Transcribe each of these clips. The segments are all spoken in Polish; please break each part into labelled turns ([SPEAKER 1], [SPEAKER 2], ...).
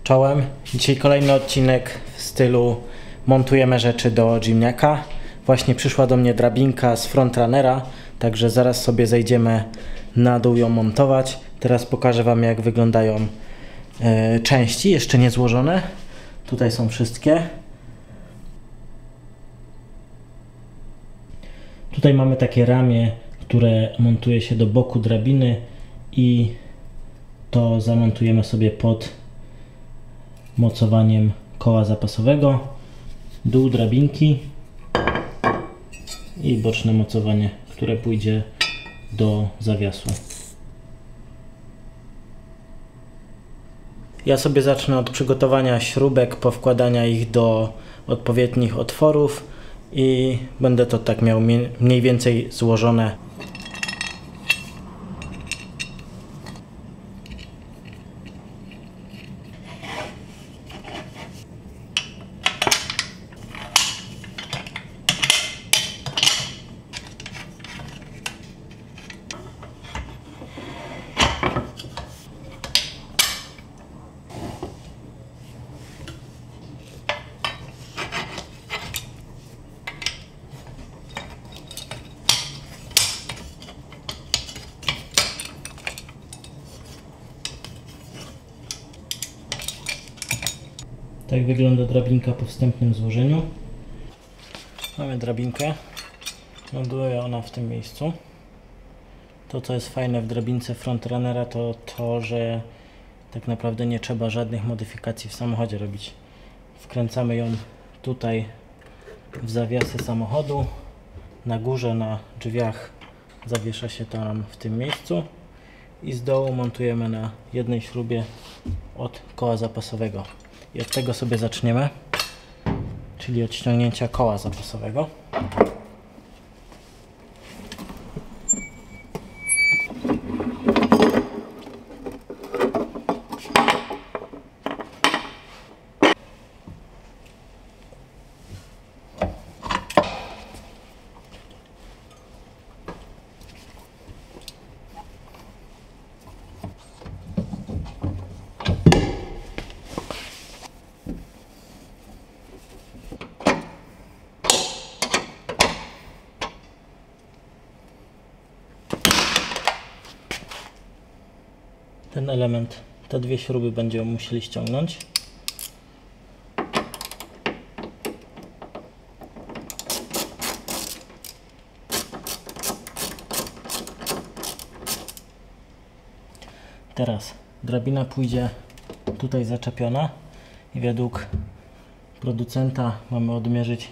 [SPEAKER 1] Czołem. Dzisiaj kolejny odcinek w stylu montujemy rzeczy do Jimniaka. Właśnie przyszła do mnie drabinka z Frontrunnera, także zaraz sobie zejdziemy na dół ją montować. Teraz pokażę Wam, jak wyglądają części, jeszcze nie złożone. Tutaj są wszystkie. Tutaj mamy takie ramię, które montuje się do boku drabiny i to zamontujemy sobie pod mocowaniem koła zapasowego, dół drabinki i boczne mocowanie, które pójdzie do zawiasu. Ja sobie zacznę od przygotowania śrubek, powkładania ich do odpowiednich otworów i będę to tak miał mniej więcej złożone. Tak wygląda drabinka po wstępnym złożeniu. Mamy drabinkę. Ląduje ona w tym miejscu. To, co jest fajne w drabince Frontrunnera, to to, że tak naprawdę nie trzeba żadnych modyfikacji w samochodzie robić. Wkręcamy ją tutaj w zawiasy samochodu. Na górze, na drzwiach zawiesza się to nam w tym miejscu. I z dołu montujemy na jednej śrubie od koła zapasowego. I od tego sobie zaczniemy, czyli od ściągnięcia koła zapasowego. Ten element, te dwie śruby będziemy musieli ściągnąć. Teraz drabina pójdzie tutaj zaczepiona i według producenta mamy odmierzyć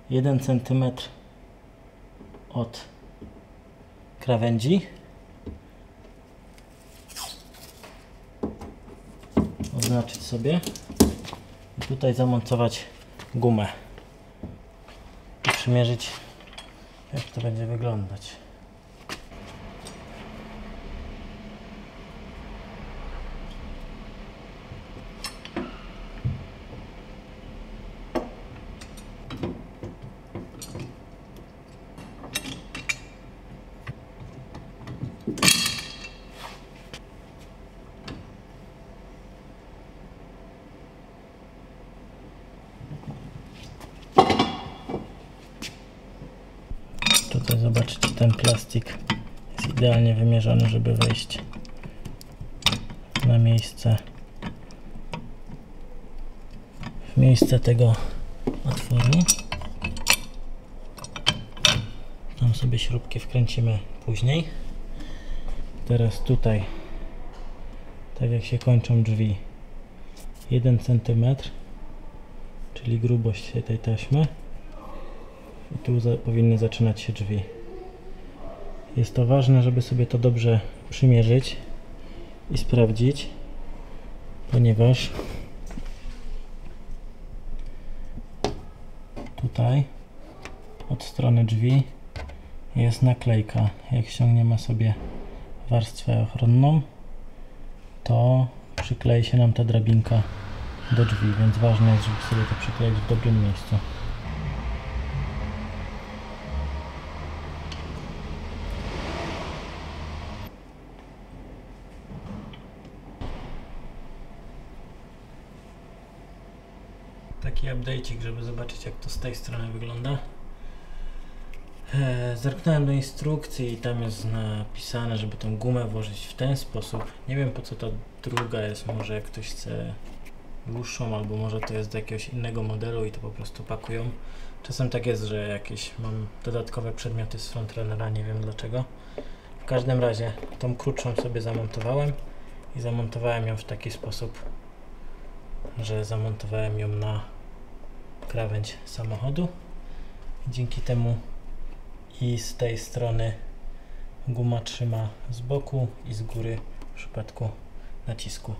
[SPEAKER 1] 1 cm od krawędzi. Oznaczyć sobie i tutaj zamontować gumę i przymierzyć, jak to będzie wyglądać. Tutaj zobaczcie, ten plastik jest idealnie wymierzony, żeby wejść na miejsce, w miejsce tego otworu. Tam sobie śrubki wkręcimy później. Teraz tutaj, tak jak się kończą drzwi, 1 cm, czyli grubość tej taśmy. I tu powinny zaczynać się drzwi. Jest to ważne, żeby sobie to dobrze przymierzyć i sprawdzić, ponieważ tutaj od strony drzwi jest naklejka. Jak ściągniemy sobie warstwę ochronną, to przyklei się nam ta drabinka do drzwi, więc ważne jest, żeby sobie to przykleić w dobrym miejscu. taki update'ik, żeby zobaczyć, jak to z tej strony wygląda. Zerknąłem do instrukcji i tam jest napisane, żeby tą gumę włożyć w ten sposób. Nie wiem, po co ta druga jest, może ktoś chce dłuższą, albo może to jest do jakiegoś innego modelu i to po prostu pakują. Czasem tak jest, że jakieś mam dodatkowe przedmioty z frontrunnera, nie wiem dlaczego. W każdym razie tą krótszą sobie zamontowałem i zamontowałem ją w taki sposób, że zamontowałem ją na krawędź samochodu. Dzięki temu i z tej strony guma trzyma z boku i z góry w przypadku nacisku.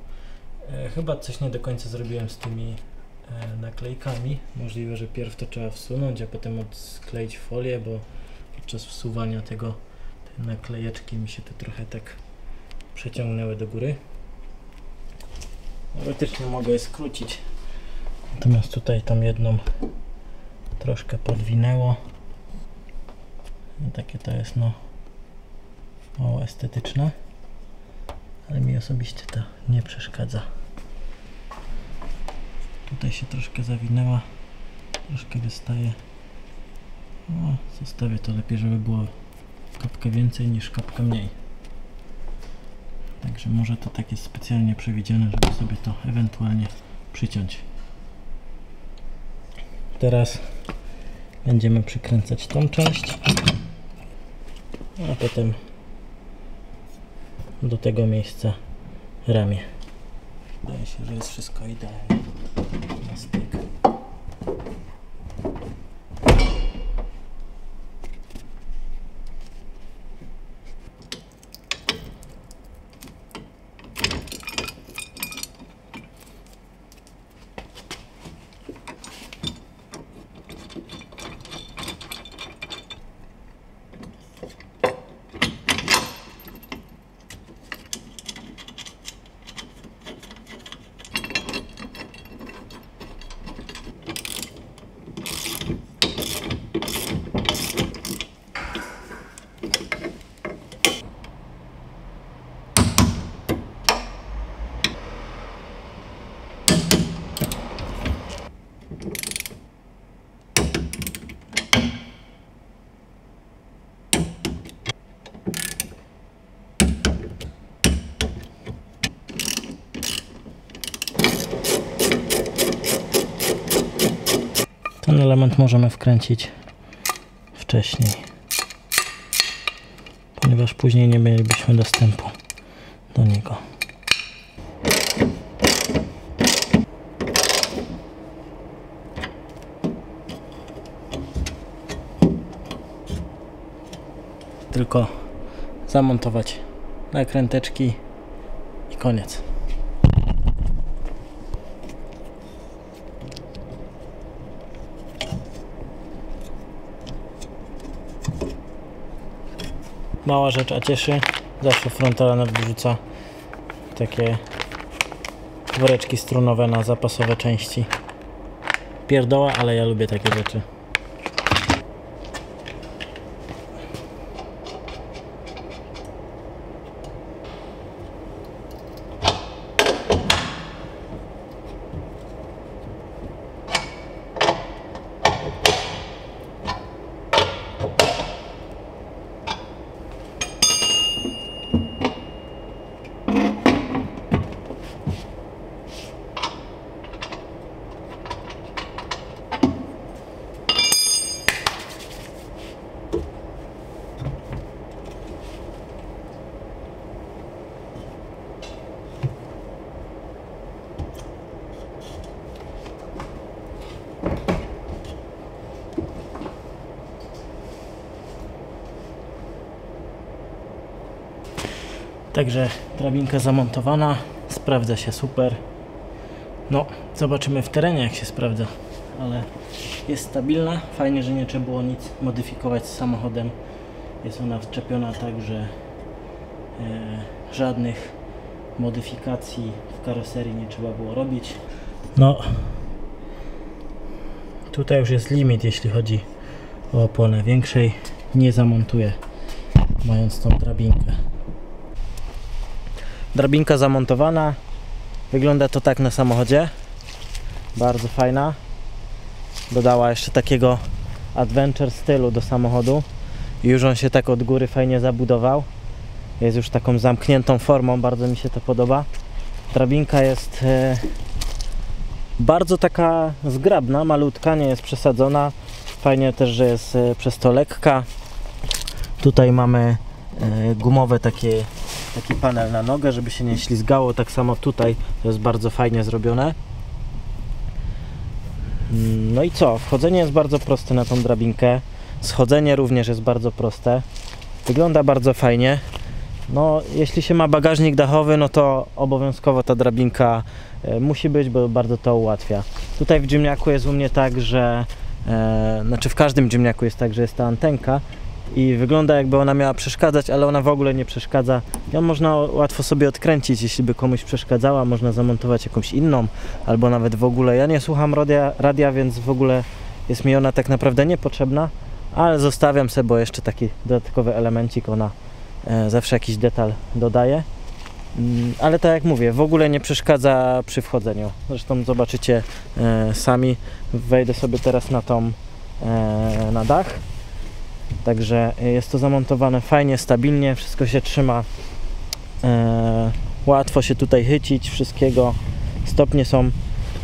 [SPEAKER 1] Chyba coś nie do końca zrobiłem z tymi naklejkami. Możliwe, że pierw to trzeba wsunąć, a potem odskleić folię, bo podczas wsuwania te naklejeczki mi się to trochę tak przeciągnęły do góry. Teoretycznie mogę je skrócić, natomiast tutaj tą jedną troszkę podwinęło. I takie to jest mało estetyczne, ale mi osobiście to nie przeszkadza. Tutaj się troszkę zawinęła, troszkę wystaje. Zostawię to lepiej, żeby było kapkę więcej niż kapkę mniej. Także może to tak jest specjalnie przewidziane, żeby sobie to ewentualnie przyciąć. Teraz będziemy przykręcać tą część, a potem do tego miejsca ramię. Wydaje się, że jest wszystko idealnie na styk. Ten element możemy wkręcić wcześniej, ponieważ później nie mielibyśmy dostępu do niego. Tylko zamontować nakręteczki i koniec. Mała rzecz, a cieszy. Zawsze frontrunner wrzuca takie woreczki strunowe na zapasowe części. Pierdoła, ale ja lubię takie rzeczy. Także drabinka zamontowana, sprawdza się super. No, zobaczymy w terenie, jak się sprawdza, ale jest stabilna. Fajnie, że nie trzeba było nic modyfikować z samochodem. Jest ona wczepiona tak, że żadnych modyfikacji w karoserii nie trzeba było robić. No, tutaj już jest limit, jeśli chodzi o oponę. Większej nie zamontuję, mając tą drabinkę. Drabinka zamontowana. Wygląda to tak na samochodzie. Bardzo fajna. dodała jeszcze takiego adventure stylu do samochodu i już on się tak od góry fajnie zabudował. Jest już taką zamkniętą formą, bardzo mi się to podoba. Drabinka jest bardzo taka zgrabna, malutka, nie jest przesadzona. Fajnie też, że jest przez to lekka. Tutaj mamy gumowe taki panel na nogę, żeby się nie ślizgało. Tak samo tutaj to jest bardzo fajnie zrobione. No i co? Wchodzenie jest bardzo proste na tą drabinkę. Schodzenie również jest bardzo proste. Wygląda bardzo fajnie. No, jeśli się ma bagażnik dachowy, no to obowiązkowo ta drabinka musi być, bo bardzo to ułatwia. Tutaj w dżemniaku jest u mnie tak, że znaczy w każdym dżemniaku jest tak, że jest ta antenka i wygląda jakby ona miała przeszkadzać, ale ona w ogóle nie przeszkadza. Ją można łatwo sobie odkręcić, jeśli by komuś przeszkadzała, można zamontować jakąś inną, albo nawet w ogóle. Ja nie słucham radia, więc w ogóle jest mi ona tak naprawdę niepotrzebna, ale zostawiam sobie, bo jeszcze taki dodatkowy elemencik ona zawsze jakiś detal dodaje. Ale tak jak mówię, w ogóle nie przeszkadza przy wchodzeniu. Zresztą zobaczycie sami. Wejdę sobie teraz na dach. Także jest to zamontowane fajnie, stabilnie, wszystko się trzyma. Łatwo się tutaj chycić wszystkiego. Stopnie są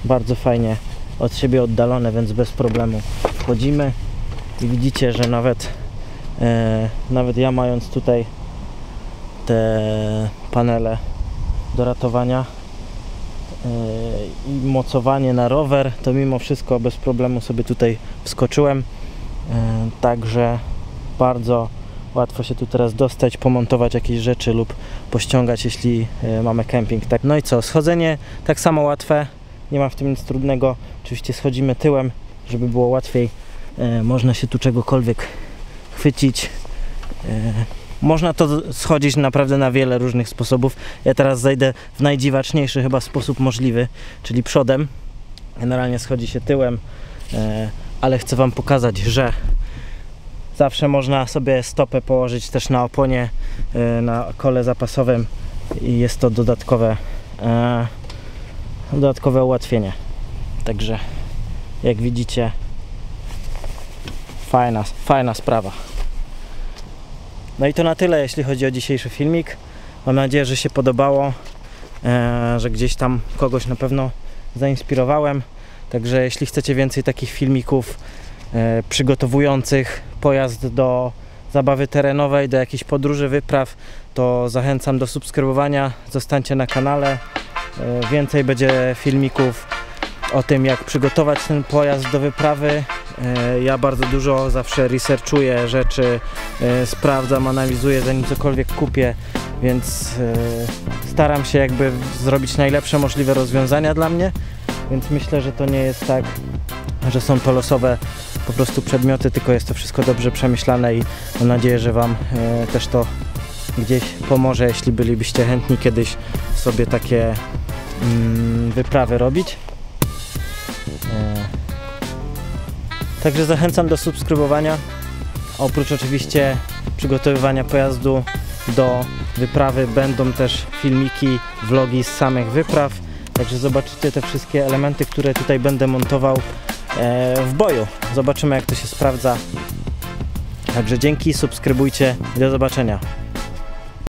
[SPEAKER 1] bardzo fajnie od siebie oddalone, więc bez problemu wchodzimy. I widzicie, że nawet ja mając tutaj te panele do ratowania i mocowanie na rower, to mimo wszystko bez problemu sobie tutaj wskoczyłem. Także bardzo łatwo się tu teraz dostać, pomontować jakieś rzeczy lub pościągać, jeśli mamy kemping. Tak. No i co? Schodzenie tak samo łatwe, nie ma w tym nic trudnego. Oczywiście schodzimy tyłem, żeby było łatwiej. Można się tu czegokolwiek chwycić. Można to schodzić naprawdę na wiele różnych sposobów. Ja teraz zejdę w najdziwaczniejszy chyba sposób możliwy, czyli przodem. Generalnie schodzi się tyłem, ale chcę Wam pokazać, że zawsze można sobie stopę położyć też na oponie, na kole zapasowym i jest to dodatkowe ułatwienie. Także jak widzicie, fajna sprawa. No i to na tyle, jeśli chodzi o dzisiejszy filmik. Mam nadzieję, że się podobało, że gdzieś tam kogoś na pewno zainspirowałem. Także jeśli chcecie więcej takich filmików przygotowujących pojazd do zabawy terenowej, do jakichś podróży, wypraw, to zachęcam do subskrybowania. Zostańcie na kanale. Więcej będzie filmików o tym, jak przygotować ten pojazd do wyprawy. Ja bardzo dużo zawsze researchuję rzeczy, sprawdzam, analizuję, zanim cokolwiek kupię, więc staram się jakby zrobić najlepsze możliwe rozwiązania dla mnie, więc myślę, że to nie jest tak, że są to losowe po prostu przedmioty, tylko jest to wszystko dobrze przemyślane i mam nadzieję, że Wam też to gdzieś pomoże, jeśli bylibyście chętni kiedyś sobie takie wyprawy robić. Także zachęcam do subskrybowania. Oprócz oczywiście przygotowywania pojazdu do wyprawy będą też filmiki, vlogi z samych wypraw. Także zobaczycie te wszystkie elementy, które tutaj będę montował w boju. Zobaczymy, jak to się sprawdza. Także dzięki, subskrybujcie i do zobaczenia.